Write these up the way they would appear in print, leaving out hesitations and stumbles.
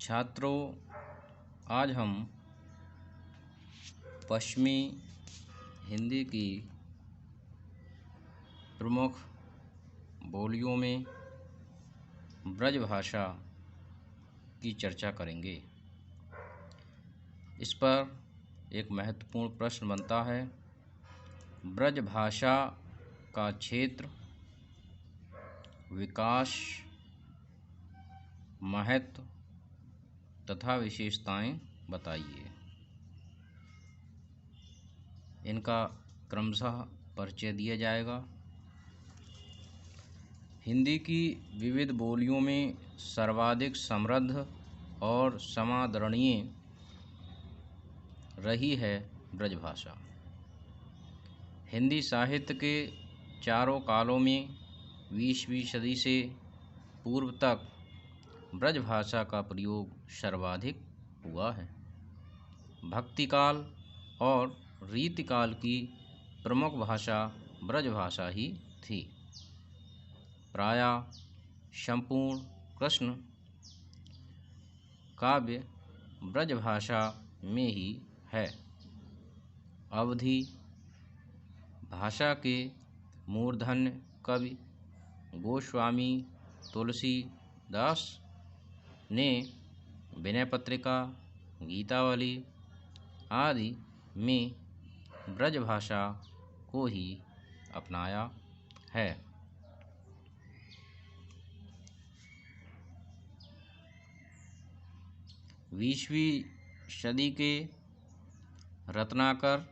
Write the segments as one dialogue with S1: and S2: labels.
S1: छात्रों, आज हम पश्चिमी हिंदी की प्रमुख बोलियों में ब्रजभाषा की चर्चा करेंगे। इस पर एक महत्वपूर्ण प्रश्न बनता है, ब्रजभाषा का क्षेत्र, विकास, महत्व तथा विशेषताएं बताइए। इनका क्रमशः परिचय दिया जाएगा। हिंदी की विविध बोलियों में सर्वाधिक समृद्ध और समादरणीय रही है ब्रजभाषा। हिंदी साहित्य के चारों कालों में 20वीं सदी से पूर्व तक ब्रजभाषा का प्रयोग सर्वाधिक हुआ है। भक्तिकाल और रीतिकाल की प्रमुख भाषा ब्रजभाषा ही थी। प्रायः संपूर्ण कृष्ण काव्य ब्रजभाषा में ही है। अवधी भाषा के मूर्धन्य कवि गोस्वामी तुलसीदास ने विनय पत्रिका, गीतावली आदि में ब्रजभाषा को ही अपनाया है। बीसवीं सदी के रत्नाकर,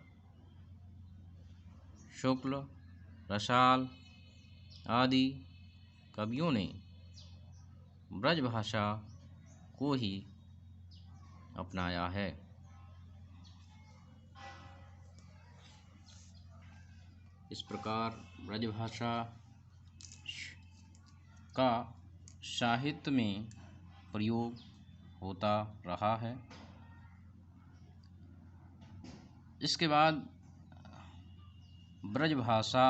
S1: शुक्ल, रसाल आदि कवियों ने ब्रजभाषा को ही अपनाया है। इस प्रकार ब्रजभाषा का साहित्य में प्रयोग होता रहा है। इसके बाद ब्रजभाषा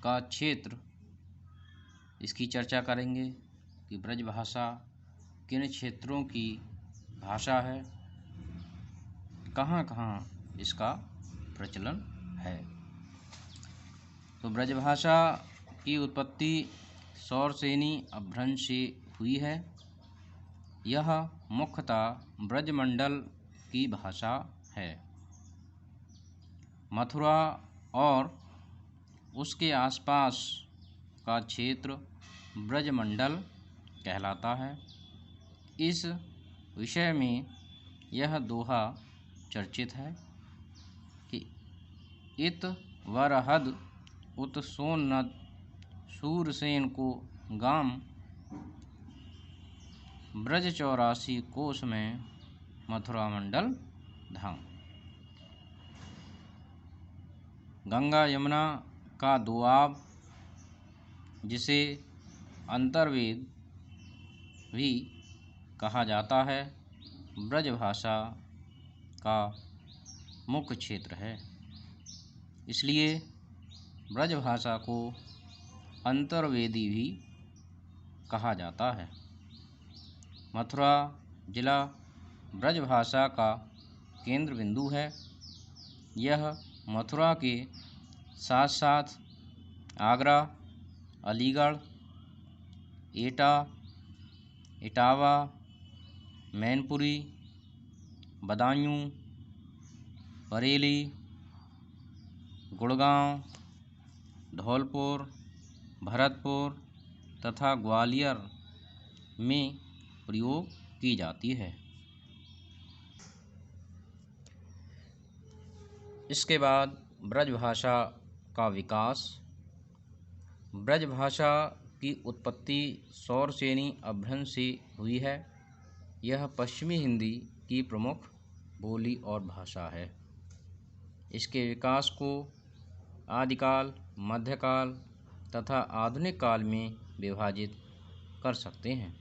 S1: का क्षेत्र, इसकी चर्चा करेंगे कि ब्रजभाषा किन क्षेत्रों की भाषा है, कहाँ कहाँ इसका प्रचलन है। तो ब्रजभाषा की उत्पत्ति सौरसेनी अपभ्रंश से हुई है। यह मुख्यतः ब्रजमंडल की भाषा है। मथुरा और उसके आसपास का क्षेत्र ब्रजमंडल कहलाता है। इस विषय में यह दोहा चर्चित है कि इत वरहद उत सोन्नत सूरसेन को गाम ब्रज 84 कोस में मथुरा मंडल धाम। गंगा यमुना का दोआब, जिसे अंतर्वेद भी कहा जाता है, ब्रजभाषा का मुख्य क्षेत्र है। इसलिए ब्रजभाषा को अंतर्वेदी भी कहा जाता है। मथुरा जिला ब्रजभाषा का केंद्र बिंदु है। यह मथुरा के साथ साथ आगरा, अलीगढ़, एटा, इटावा, मैनपुरी, बदायूं, बरेली, गुड़गांव, धौलपुर, भरतपुर तथा ग्वालियर में प्रयोग की जाती है। इसके बाद ब्रजभाषा का विकास। ब्रजभाषा की उत्पत्ति सौरसेनी अपभ्रंश से हुई है। यह पश्चिमी हिंदी की प्रमुख बोली और भाषा है। इसके विकास को आदिकाल, मध्यकाल तथा आधुनिक काल में विभाजित कर सकते हैं।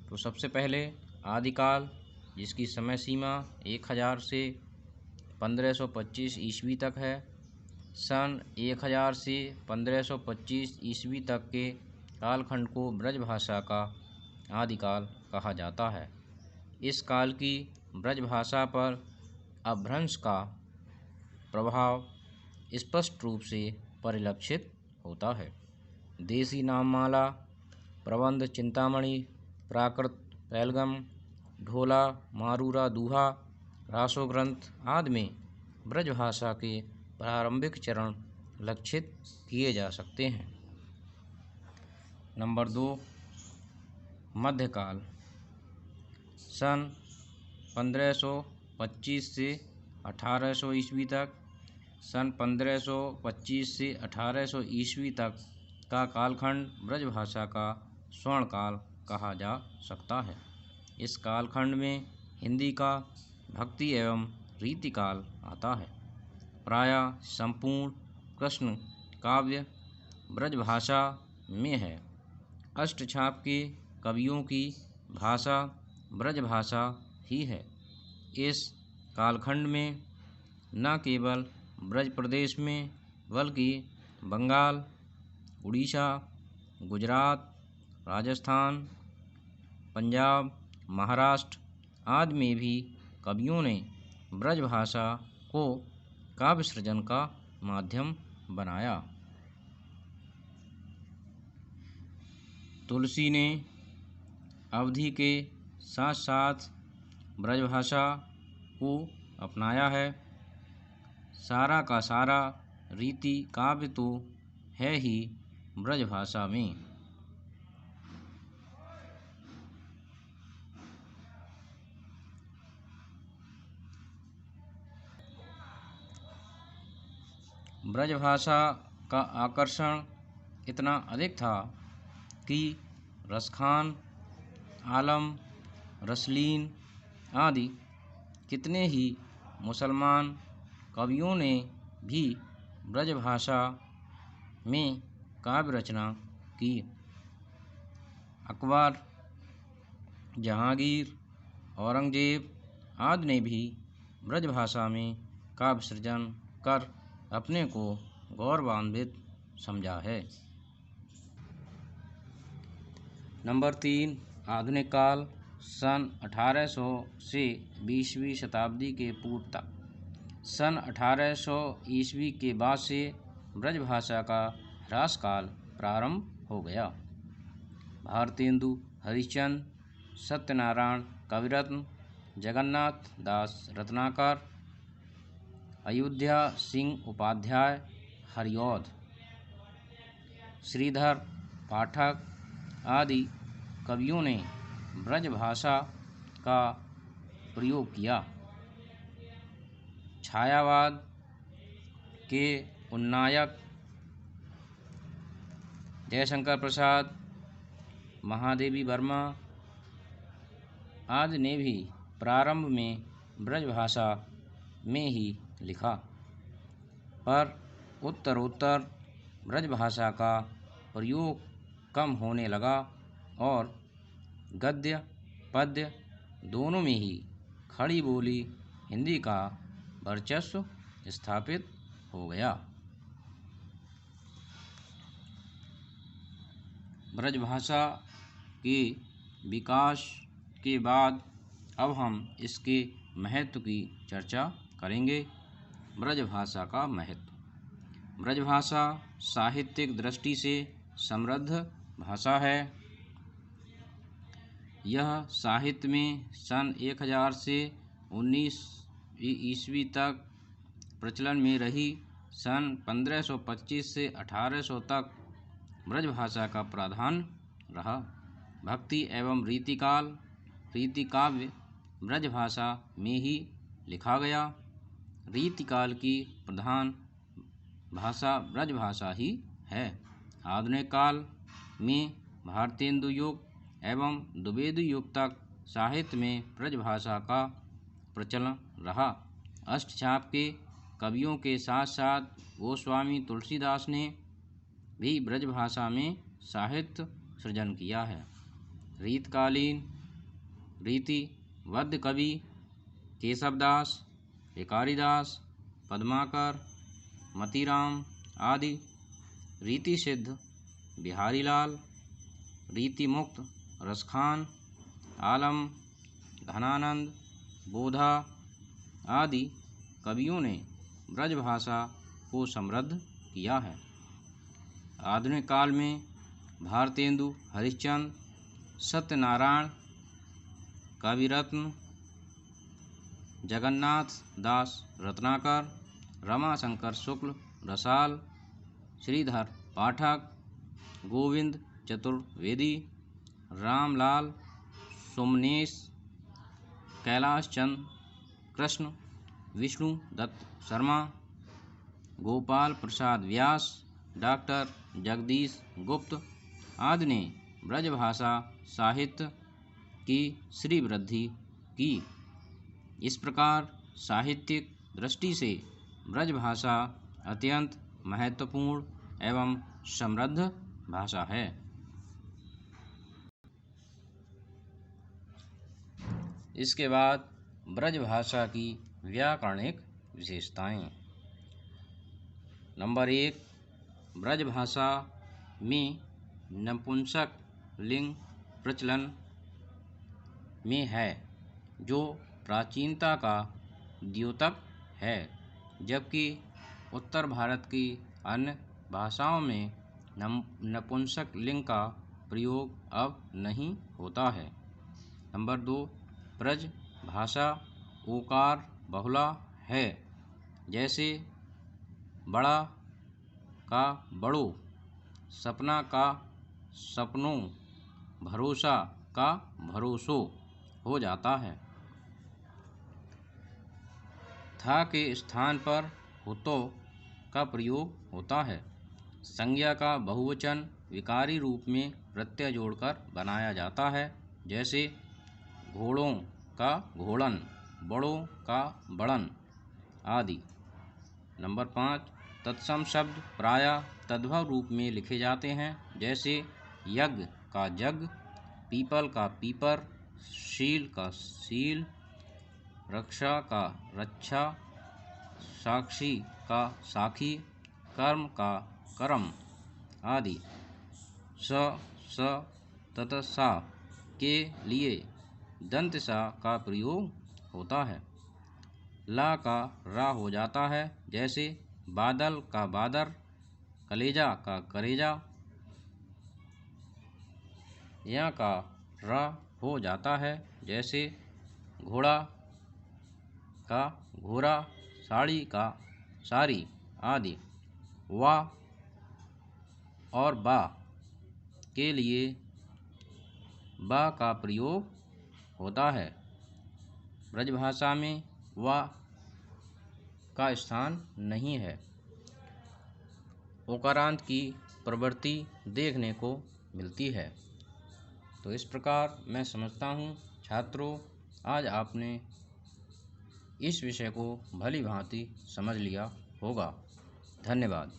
S1: तो सबसे पहले आदिकाल, जिसकी समय सीमा 1000 से 1525 ईस्वी तक है। सन 1000 से 1525 ईस्वी तक के कालखंड को ब्रजभाषा का आदिकाल कहा जाता है। इस काल की ब्रजभाषा पर अपभ्रंश का प्रभाव स्पष्ट रूप से परिलक्षित होता है। देसी नाममाला, प्रबंध चिंतामणि, प्राकृत, पैलगम, ढोला, मारूरा, दूहा, रासो ग्रंथ आदि में ब्रजभाषा के प्रारंभिक चरण लक्षित किए जा सकते हैं। नंबर 2, मध्यकाल। सन 1525 से 1800 ईस्वी तक। सन 1525 से 1800 ईस्वी तक का कालखंड ब्रजभाषा का स्वर्णकाल कहा जा सकता है। इस कालखंड में हिंदी का भक्ति एवं रीतिकाल आता है। प्रायः संपूर्ण कृष्ण काव्य ब्रजभाषा में है। अष्टछाप के कवियों की भाषा ब्रजभाषा ही है। इस कालखंड में न केवल ब्रज प्रदेश में बल्कि बंगाल, उड़ीसा, गुजरात, राजस्थान, पंजाब, महाराष्ट्र आदि में भी कवियों ने ब्रजभाषा को काव्य सृजन का माध्यम बनाया। तुलसी ने अवधि के साथ साथ ब्रजभाषा को अपनाया है। सारा का सारा रीति काव्य तो है ही ब्रजभाषा में। ब्रजभाषा का आकर्षण इतना अधिक था कि रसखान, आलम, रसलीन आदि कितने ही मुसलमान कवियों ने भी ब्रजभाषा में काव्य रचना की। अकबर, जहांगीर, औरंगजेब आदि ने भी ब्रजभाषा में काव्य सृजन कर अपने को गौरवान्वित समझा है। नंबर 3, आधुनिक काल। सन 1800 से 20वीं शताब्दी के पूर्व तक। सन 1800 ईस्वी के बाद से ब्रजभाषा का ह्रास काल प्रारंभ हो गया। भारतेंदु हरिश्चंद्र, सत्यनारायण कविरत्न, जगन्नाथ दास रत्नाकर, अयोध्या सिंह उपाध्याय हरिऔध, श्रीधर पाठक आदि कवियों ने ब्रजभाषा का प्रयोग किया। छायावाद के उन्नायक जयशंकर प्रसाद, महादेवी वर्मा आदि ने भी प्रारंभ में ब्रजभाषा में ही लिखा, पर उत्तरोत्तर ब्रजभाषा का प्रयोग कम होने लगा और गद्य पद्य दोनों में ही खड़ी बोली हिंदी का वर्चस्व स्थापित हो गया। ब्रजभाषा के विकास के बाद अब हम इसके महत्व की चर्चा करेंगे। ब्रजभाषा का महत्व। ब्रजभाषा साहित्यिक दृष्टि से समृद्ध भाषा है। यह साहित्य में सन 1000 से 19 ईस्वी तक प्रचलन में रही। सन 1525 से 1800 तक ब्रजभाषा का प्राधान्य रहा। भक्ति एवं रीतिकाव्य ब्रजभाषा में ही लिखा गया। रीतिकाल की प्रधान भाषा ब्रजभाषा ही है। आधुनिक काल में भारतेंदु युग एवं द्विवेदी युग तक साहित्य में ब्रजभाषा का प्रचलन रहा। अष्टछाप के कवियों के साथ साथ गोस्वामी तुलसीदास ने भी ब्रजभाषा में साहित्य सृजन किया है। रीतकालीन रीतिबद्ध कवि केशवदास, भिखारीदास, पद्माकर, मतीराम आदि, रीति सिद्ध बिहारीलाल, रीति मुक्त रसखान आलम, घनानंद, बोधा आदि कवियों ने ब्रजभाषा को समृद्ध किया है। आधुनिक काल में भारतेंदु हरिश्चंद्र, सत्यनारायण, कविरत्न, जगन्नाथ दास रत्नाकर, रमाशंकर शुक्ल रसाल, श्रीधर पाठक, गोविंद चतुर्वेदी, रामलाल सोमनेश, कैलाश चंद्र कृष्ण, विष्णु दत्त शर्मा, गोपाल प्रसाद व्यास, डॉक्टर जगदीश गुप्त आदि ने ब्रजभाषा साहित्य की श्रीवृद्धि की। इस प्रकार साहित्यिक दृष्टि से ब्रजभाषा अत्यंत महत्वपूर्ण एवं समृद्ध भाषा है। इसके बाद ब्रजभाषा की व्याकरणिक विशेषताएं। नंबर 1, ब्रजभाषा में नपुंसक लिंग प्रचलन में है, जो प्राचीनता का द्योतक है, जबकि उत्तर भारत की अन्य भाषाओं में नपुंसक लिंग का प्रयोग अब नहीं होता है। नंबर 2, ब्रज भाषा ओकार बहुला है, जैसे बड़ा का बड़ो, सपना का सपनों, भरोसा का भरोसो हो जाता है। था के स्थान पर हुतो का प्रयोग होता है। संज्ञा का बहुवचन विकारी रूप में प्रत्यय जोड़कर बनाया जाता है, जैसे घोड़ों का घोड़न, बड़ों का बड़न आदि। नंबर 5, तत्सम शब्द प्रायः तद्भव रूप में लिखे जाते हैं, जैसे यज्ञ का जग, पीपल का पीपर, शील का शील, रक्षा का रक्षा, साक्षी का साखी, कर्म का कर्म आदि। स तथा सा के लिए दंत सा का प्रयोग होता है। ला का रा हो जाता है, जैसे बादल का बादर, कलेजा का करेजा। या का रा हो जाता है, जैसे घोड़ा का घोड़ा, साड़ी का साड़ी आदि। वा और बा के लिए बा का प्रयोग होता है। ब्रजभाषा में वा का स्थान नहीं है। ओकारांत की प्रवृत्ति देखने को मिलती है। तो इस प्रकार मैं समझता हूँ छात्रों, आज आपने इस विषय को भली भांति समझ लिया होगा। धन्यवाद।